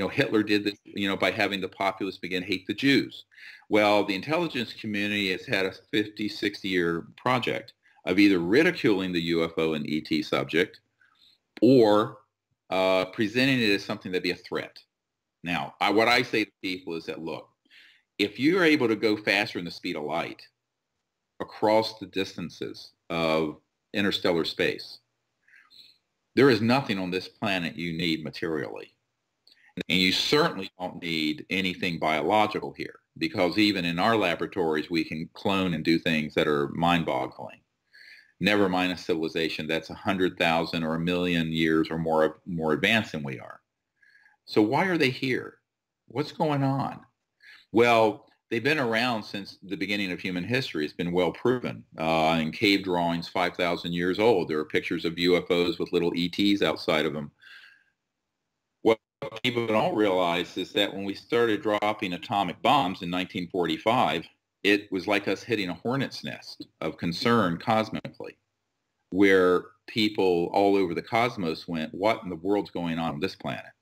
Hitler did this, by having the populace begin to hate the Jews. Well, the intelligence community has had a 50, 60-year project of either ridiculing the UFO and ET subject or presenting it as something that'd be a threat. Now, what I say to people is that, look, if you're able to go faster than the speed of light across the distances of interstellar space, there is nothing on this planet you need materially. And you certainly don't need anything biological here, because even in our laboratories, we can clone and do things that are mind-boggling. Never mind a civilization that's 100,000 or 1,000,000 years or more advanced than we are. So why are they here? What's going on? Well, they've been around since the beginning of human history. It's been well proven. In cave drawings, 5,000 years old, there are pictures of UFOs with little ETs outside of them. What people don't realize is that when we started dropping atomic bombs in 1945, it was like us hitting a hornet's nest of concern cosmically, where people all over the cosmos went, what in the world's going on this planet?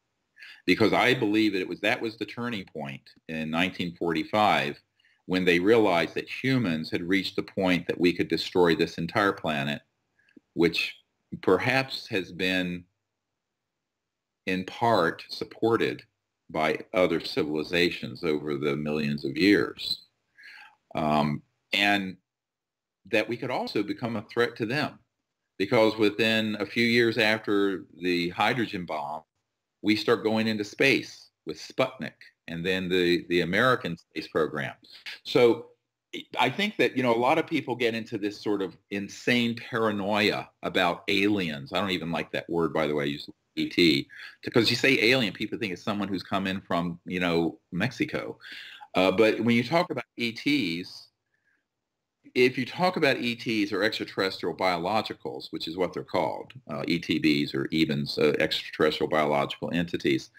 Because I believe that was the turning point in 1945 when they realized that humans had reached the point that we could destroy this entire planet, which perhaps has been in part supported by other civilizations over the millions of years. And that we could also become a threat to them, because within a few years after the hydrogen bomb, we start going into space with Sputnik and then the American space program. So I think that, a lot of people get into this sort of insane paranoia about aliens. I don't even like that word, by the way. I use ET, because you say alien, people think it's someone who's come in from, Mexico. But when you talk about ETs, if you talk about ETs or extraterrestrial biologicals, which is what they're called, ETBs or EBINs, extraterrestrial biological entities,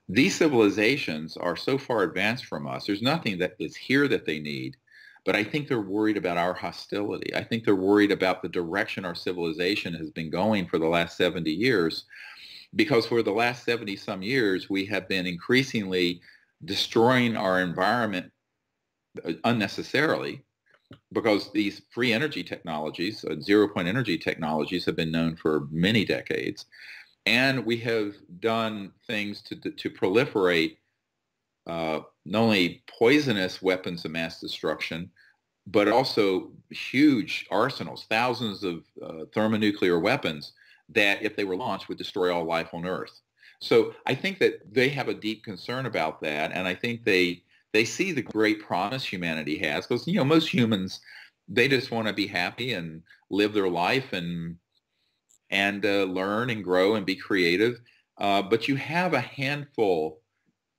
these civilizations are so far advanced from us. There's nothing that is here that they need, but I think they're worried about our hostility. I think they're worried about the direction our civilization has been going for the last 70 years, because for the last 70 some years, we have been increasingly destroying our environment unnecessarily, because these free energy technologies, zero-point energy technologies, have been known for many decades. And we have done things to proliferate not only poisonous weapons of mass destruction, but also huge arsenals, thousands of thermonuclear weapons that, if they were launched, would destroy all life on Earth. So I think that they have a deep concern about that, and I think they see the great promise humanity has, because, most humans, they just want to be happy and live their life and learn and grow and be creative. But you have a handful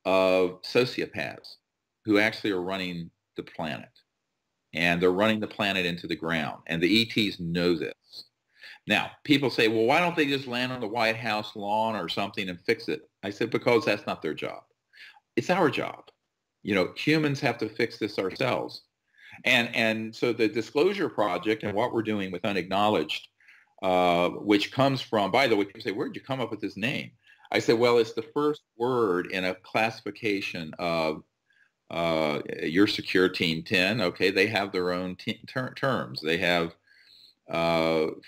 of sociopaths who actually are running the planet, and they're running the planet into the ground, and the ETs know this. Now, people say, well, why don't they just land on the White House lawn or something and fix it? I said, because that's not their job. It's our job. Humans have to fix this ourselves. And so the Disclosure Project and what we're doing with Unacknowledged, which comes from, by the way, people say, where did you come up with this name? I said, well, it's the first word in a classification of your Secureteam 10. Okay, they have their own terms. They have,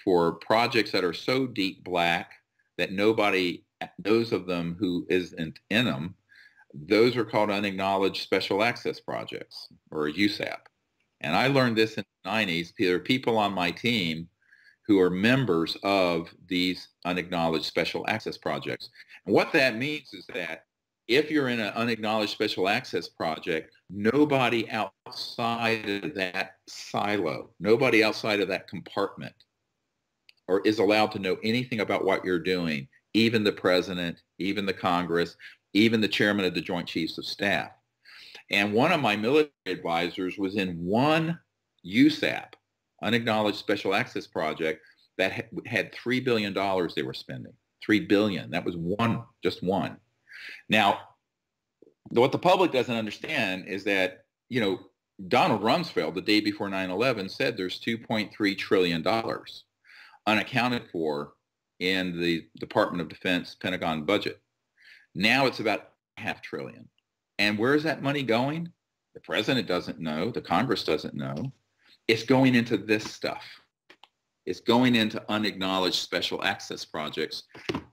for projects that are so deep black that nobody knows of them who isn't in them, those are called unacknowledged special access projects, or USAP. And I learned this in the 90s. There are people on my team who are members of these unacknowledged special access projects. And what that means is that if you're in an unacknowledged special access project, nobody outside of that silo, nobody outside of that compartment is allowed to know anything about what you're doing, even the president, even the Congress, even the chairman of the Joint Chiefs of Staff. And one of my military advisors was in one USAP, unacknowledged special access project, that had $3 billion they were spending. $3 billion. That was one, just one. Now, what the public doesn't understand is that, Donald Rumsfeld, the day before 9/11, said there's $2.3 trillion unaccounted for in the Department of Defense Pentagon budget. Now it's about 1.5 trillion. And where's that money going? The president doesn't know. The Congress doesn't know. It's going into this stuff. It's going into unacknowledged special access projects,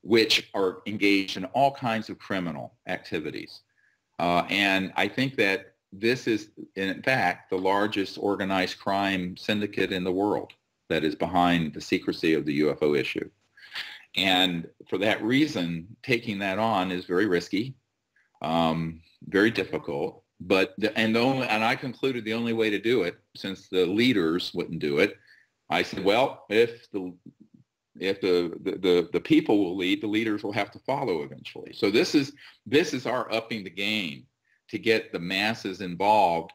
which are engaged in all kinds of criminal activities. And I think that this is, in fact, the largest organized crime syndicate in the world that is behind the secrecy of the UFO issue. And for that reason, taking that on is very risky, very difficult. But and I concluded the only way to do it, since the leaders wouldn't do it, I said, well, if the people will lead, the leaders will have to follow eventually. So this is our upping the game to get the masses involved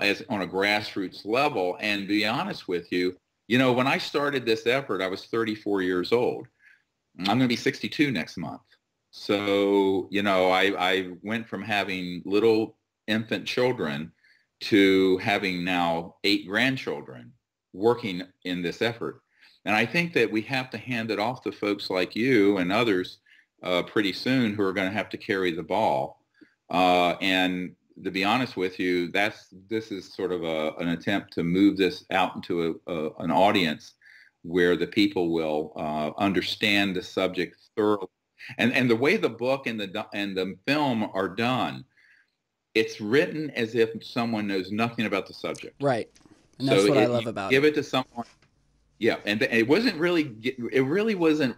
as on a grassroots level. And to be honest with you, when I started this effort, I was 34 years old. I'm going to be 62 next month. So, I went from having little infant children to having now 8 grandchildren working in this effort. And I think that we have to hand it off to folks like you and others pretty soon who are going to have to carry the ball. And to be honest with you, this is sort of an attempt to move this out into an audience where the people will understand the subject thoroughly. And the way the book and the film are done, it's written as if someone knows nothing about the subject. Right. And that's what I love about it. Give it to someone. Yeah, and it really wasn't,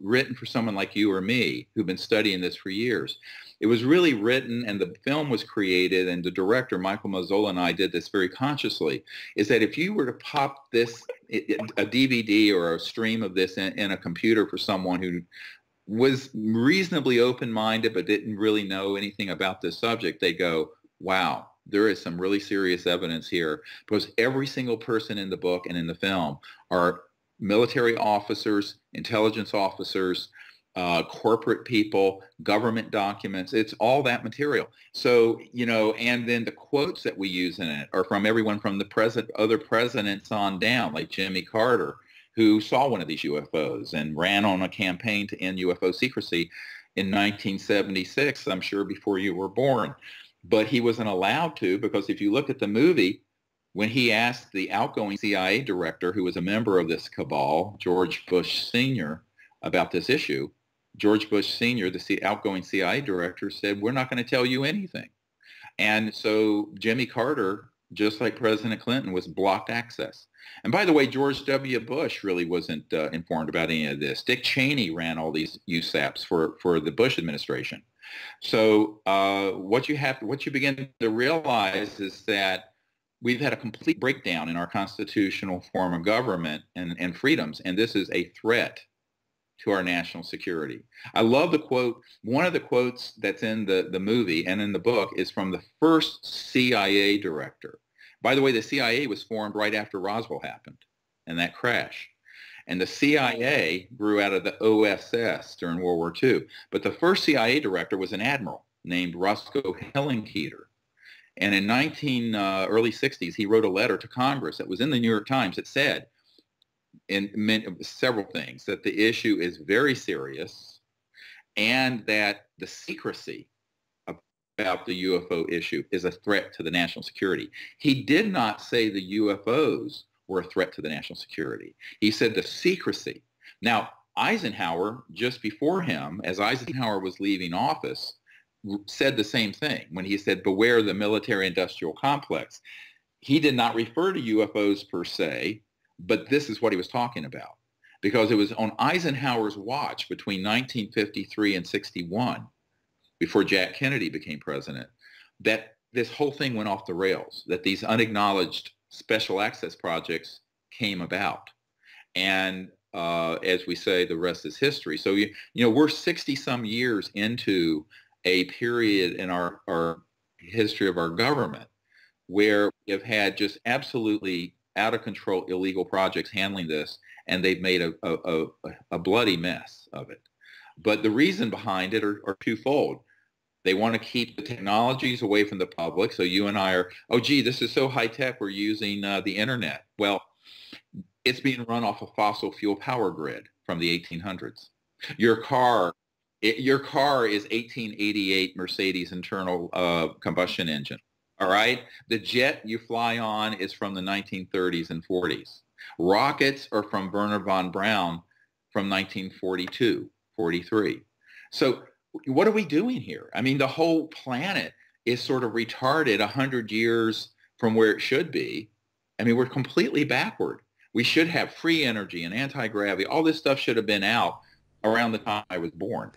written for someone like you or me who've been studying this for years. It was really written, and the film was created, and the director, Michael Mazzola, and I did this very consciously, is that if you were to pop this, a DVD or a stream of this in a computer for someone who was reasonably open-minded but didn't really know anything about this subject, they go, wow, there is some really serious evidence here, because every single person in the book and in the film are military officers, intelligence officers, corporate people, government documents. It's all that material. So, and then the quotes that we use in it are from everyone from other presidents on down, like Jimmy Carter, who saw one of these UFOs and ran on a campaign to end UFO secrecy in 1976, I'm sure before you were born. But he wasn't allowed to, because if you look at the movie, when he asked the outgoing CIA director, who was a member of this cabal, George Bush Sr., about this issue, George Bush Sr., the outgoing CIA director, said, we're not going to tell you anything. And so Jimmy Carter, just like President Clinton, was blocked access. And by the way, George W. Bush really wasn't informed about any of this. Dick Cheney ran all these USAPs for the Bush administration. So what you begin to realize is that we've had a complete breakdown in our constitutional form of government and freedoms, and this is a threat to our national security. I love the quote. One of the quotes that's in the movie and in the book is from the first CIA director. By the way, the CIA was formed right after Roswell happened and that crash. And the CIA grew out of the OSS during World War II. But the first CIA director was an admiral named Roscoe Hillenkoetter. And in early 60s, he wrote a letter to Congress that was in the New York Times that said, and meant several things, that the issue is very serious and that the secrecy about the UFO issue is a threat to the national security. He did not say the UFOs were a threat to the national security. He said the secrecy. Now, Eisenhower, just before him, as Eisenhower was leaving office, said the same thing when he said, beware the military-industrial complex. He did not refer to UFOs per se, but this is what he was talking about, because it was on Eisenhower's watch between 1953 and 61, before Jack Kennedy became president, that this whole thing went off the rails, that these unacknowledged special access projects came about. And as we say, the rest is history. So, we're 60-some years into a period in our history of our government where we have had just absolutely out of control illegal projects handling this, and they've made a bloody mess of it. But the reason behind it are twofold. They want to keep the technologies away from the public. So you and I are, oh, gee, this is so high tech, we're using the internet. Well, it's being run off a fossil fuel power grid from the 1800s. Your car Your car is 1888 Mercedes internal combustion engine. All right. The jet you fly on is from the 1930s and 40s. Rockets are from Werner von Braun from 1942, 43. So what are we doing here? I mean, the whole planet is sort of retarded 100 years from where it should be. I mean, we're completely backward. We should have free energy and anti-gravity. All this stuff should have been out around the time I was born.